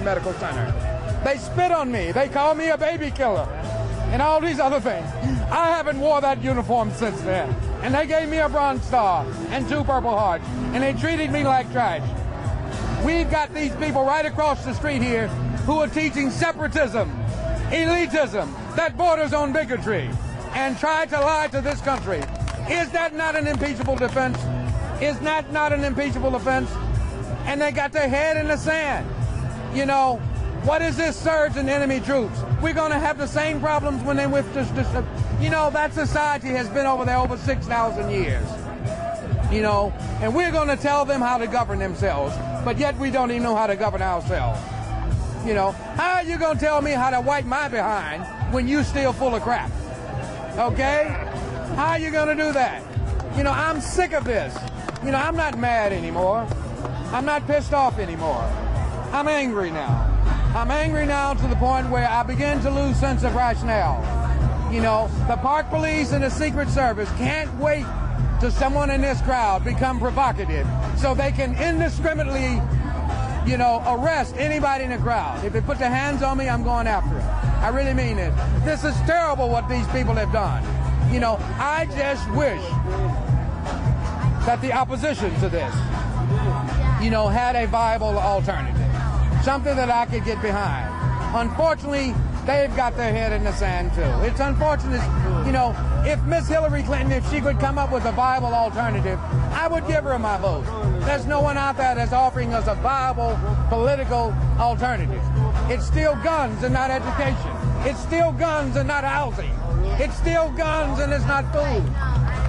Medical Center. They spit on me. They call me a baby killer and all these other things. I haven't wore that uniform since then. And they gave me a Bronze Star and 2 Purple Hearts, and they treated me like trash. We've got these people right across the street here who are teaching separatism, elitism, that borders on bigotry, and try to lie to this country. Is that not an impeachable defense? Is that not an impeachable offense? And they got their head in the sand. You know, what is this surge in enemy troops? We're going to have the same problems when they with this. You know, that society has been over there over 6,000 years. You know, and we're going to tell them how to govern themselves, but yet we don't even know how to govern ourselves. You know, how are you going to tell me how to wipe my behind when you still full of crap? Okay? How are you going to do that? You know, I'm sick of this. You know, I'm not mad anymore. I'm not pissed off anymore. I'm angry now. I'm angry now to the point where I begin to lose sense of rationale. You know, the Park Police and the Secret Service can't wait till someone in this crowd become provocative so they can indiscriminately, you know, arrest anybody in the crowd. If they put their hands on me, I'm going after it. I really mean it. This is terrible what these people have done. You know, I just wish that the opposition to this, you know, had a viable alternative. Something that I could get behind. Unfortunately, they've got their head in the sand too. It's unfortunate, you know, if Miss Hillary Clinton, if she could come up with a viable alternative, I would give her my vote. There's no one out there that's offering us a viable political alternative. It's still guns and not education. It's still guns and not housing. It's still guns and it's not food.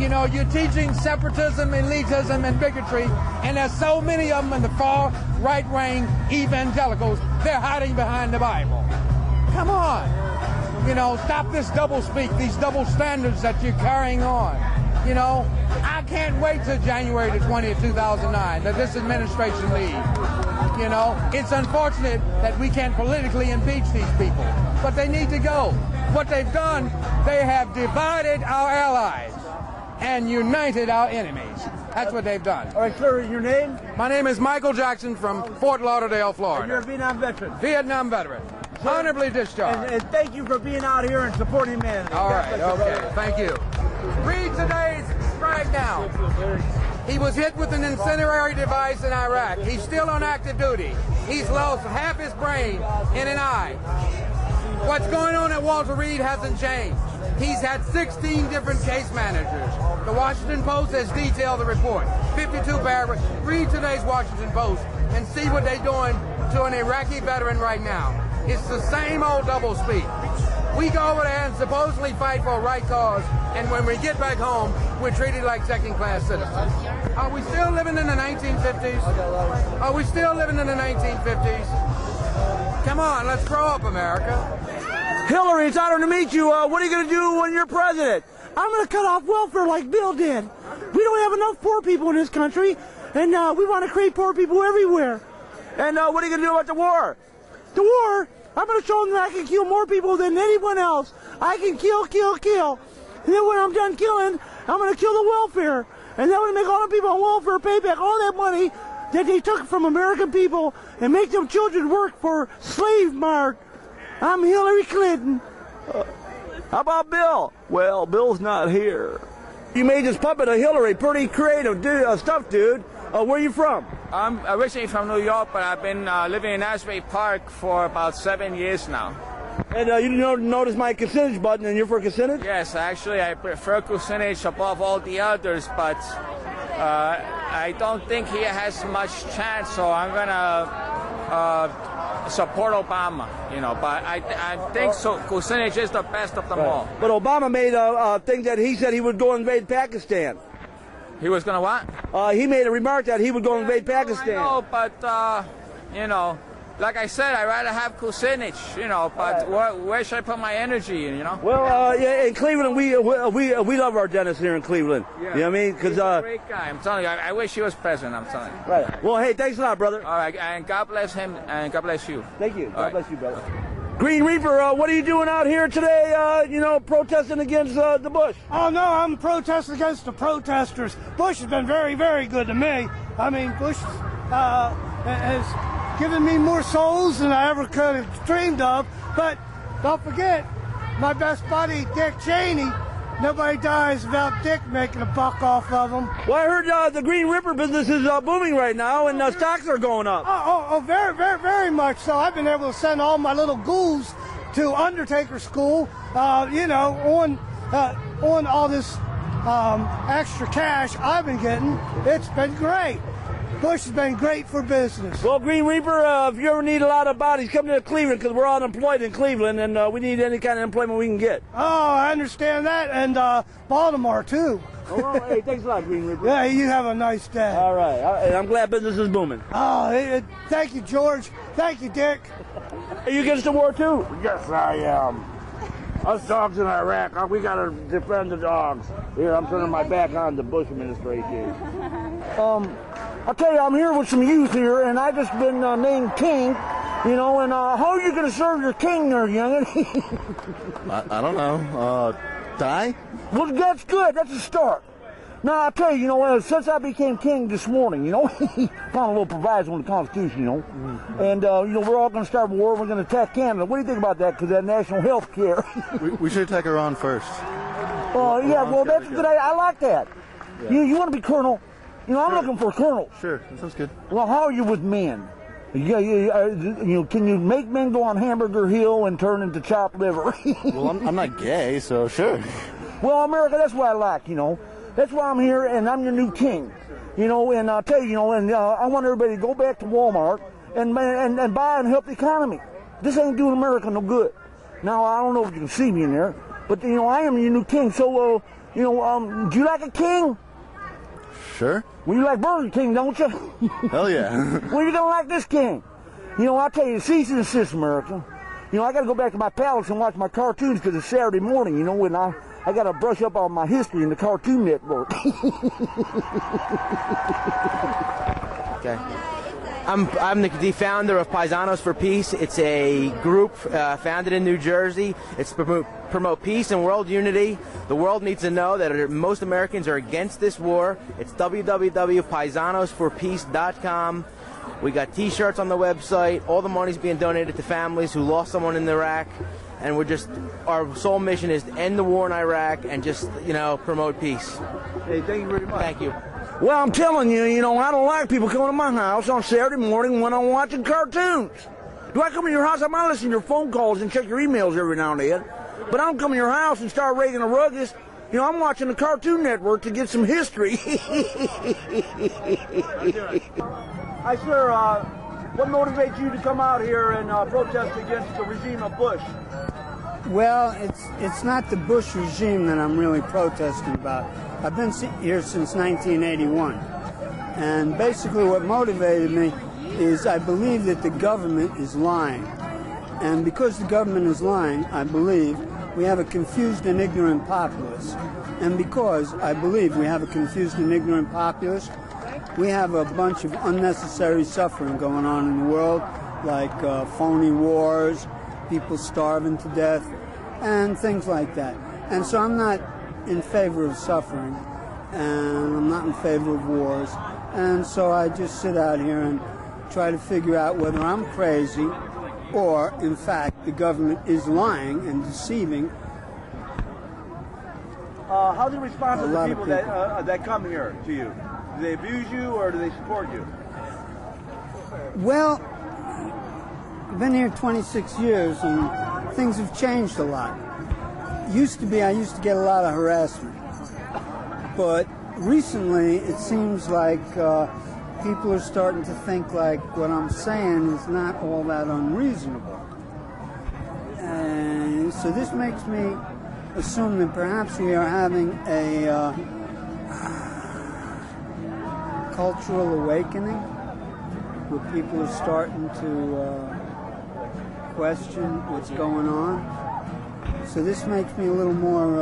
You know, you're teaching separatism, elitism, and bigotry, and there's so many of them in the far right-wing evangelicals, they're hiding behind the Bible. Come on. You know, stop this double-speak, these double standards that you're carrying on. You know, I can't wait till January the 20th, 2009, that this administration leaves. You know, it's unfortunate that we can't politically impeach these people, but they need to go. What they've done, they have divided our allies and united our enemies. That's what they've done. All right, sir, your name? My name is Michael Jackson from Fort Lauderdale, Florida. And you're a Vietnam veteran? Vietnam veteran. Sir, honorably discharged. And thank you for being out here and supporting humanity. All right, okay, thank you. Read today's strike down. He was hit with an incendiary device in Iraq. He's still on active duty. He's lost half his brain in an eye. What's going on at Walter Reed hasn't changed. He's had 16 different case managers. The Washington Post has detailed the report. 52 paragraphs. Read today's Washington Post and see what they're doing to an Iraqi veteran right now. It's the same old doublespeak. We go over there and supposedly fight for a right cause, and when we get back home, we're treated like second-class citizens. Are we still living in the 1950s? Are we still living in the 1950s? Come on, let's grow up, America. Hillary, it's an honor to meet you. What are you going to do when you're president? I'm going to cut off welfare like Bill did. We don't have enough poor people in this country, and we want to create poor people everywhere. And what are you going to do about the war? The war? I'm going to show them that I can kill more people than anyone else. I can kill. And then when I'm done killing, I'm going to kill the welfare. And then I'm going to make all the people on welfare pay back all that money that they took from American people and make them children work for slave mart. I'm Hillary Clinton. How about Bill? Well, Bill's not here. You made this puppet of Hillary. Pretty creative stuff, dude. Where are you from? I'm originally from New York, but I've been living in Asbury Park for about 7 years now. And you notice my Kucinich button, and you're for Kucinich? Yes, actually, I prefer Kucinich above all the others, but I don't think he has much chance, so I'm going to support Obama, you know. But I think Kucinich is the best of them all. But Obama made a thing that he said he would go invade Pakistan. He was going to what? He made a remark that he would go invade Pakistan. I know, but, you know, like I said, I'd rather have Kucinich, you know, but where should I put my energy in, you know? Well, yeah, in Cleveland, we love our Dennis here in Cleveland. Yeah. You know what I mean? He's a great guy. I'm telling you, I wish he was president, I'm telling you. Right. Well, hey, thanks a lot, brother. All right, and God bless him, and God bless you. Thank you. God bless you, brother. Green Reaper, what are you doing out here today, you know, protesting against the Bush? Oh, no, I'm protesting against the protesters. Bush has been very, very good to me. I mean, Bush has given me more souls than I ever could have dreamed of. But don't forget, my best buddy, Dick Cheney. Nobody dies without Dick making a buck off of them. Well, I heard the Green Ripper business is booming right now, and stocks are going up. Oh, very, very, very much so. I've been able to send all my little ghouls to Undertaker school, on all this extra cash I've been getting. It's been great. Bush has been great for business. Well, Green Reaper, if you ever need a lot of bodies, come to Cleveland, because we're unemployed in Cleveland, and we need any kind of employment we can get. Oh, I understand that, and Baltimore, too. Oh, well, hey, thanks a lot, Green Reaper. Yeah, you have a nice day. All right. And I'm glad business is booming. Oh, thank you, George. Thank you, Dick. Are you against the war, too? Yes, I am. Us dogs in Iraq, we gotta defend the dogs. Here, I'm turning my back on the Bush administration. I'll tell you, I'm here with some youth here, and I've just been named king, and how are you going to serve your king there, youngin'? I don't know. Die? Well, that's good. That's a start. Now, I'll tell you, since I became king this morning, found a little proviso in the Constitution, and, we're all going to start a war. We're going to attack Canada. What do you think about that? Because that national health care. we should attack Iran first. Oh, yeah, well, that's a good idea. I like that. Yeah. You want to be colonel? I'm looking for a colonel. Sure, that sounds good. Well, how are you with men? Can you make men go on Hamburger Hill and turn into chopped liver? Well, I'm not gay, so sure. Well, America, that's what I like, That's why I'm here, and I'm your new king. And I'll tell you, I want everybody to go back to Walmart and buy and help the economy. This ain't doing America no good. Now, I don't know if you can see me in there, but, I am your new king. So, do you like a king? Sure. Well, you like Burger King, don't you? Hell yeah. Well, you're going to like this king. I'll tell you, cease and desist, America. I got to go back to my palace and watch my cartoons because it's Saturday morning, and I got to brush up on my history in the Cartoon Network. Okay. I'm the founder of Paisanos for Peace. It's a group founded in New Jersey. It's to promote peace and world unity. The world needs to know that most Americans are against this war. It's www.paisanosforpeace.com. We got T-shirts on the website. All the money's being donated to families who lost someone in Iraq. And our sole mission is to end the war in Iraq and just, promote peace. Hey, thank you very much. Thank you. Well, I'm telling you, I don't like people coming to my house on Saturday morning when I'm watching cartoons. Do I come to your house? I might listen to your phone calls and check your emails every now and then. But I don't come to your house and start raising a ruckus. I'm watching the Cartoon Network to get some history. Hi, sir. What motivates you to come out here and protest against the regime of Bush? Well, it's not the Bush regime that I'm really protesting about. I've been here since 1981. And basically what motivated me is I believe that the government is lying. And because the government is lying, I believe we have a confused and ignorant populace. And because I believe we have a confused and ignorant populace, we have a bunch of unnecessary suffering going on in the world, like phony wars, people starving to death, and things like that. And so I'm not in favor of suffering, and I'm not in favor of wars. And so I just sit out here and try to figure out whether I'm crazy or, in fact, the government is lying and deceiving. How do you respond to the people that come here to you? Do they abuse you or do they support you? Well, I've been here 26 years and things have changed a lot. I used to get a lot of harassment. But recently it seems like people are starting to think like what I'm saying is not all that unreasonable. And so this makes me assume that perhaps we are having a cultural awakening where people are starting to question what's going on. So this makes me a little more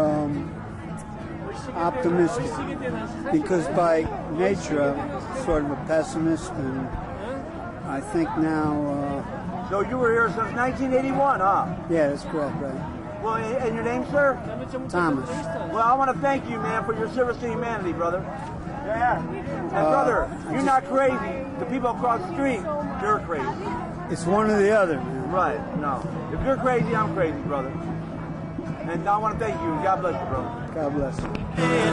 optimistic, because by nature I'm sort of a pessimist, and I think now... So you were here since 1981, huh? Yeah, that's correct, right. Well, and your name, sir? Thomas. Well, I want to thank you, man, for your service to humanity, brother. Yeah. And brother, you're not crazy. the people across the street, they're crazy. It's one or the other, man. Right, no. If you're crazy, I'm crazy, brother. And I want to thank you. God bless you, brother. God bless you.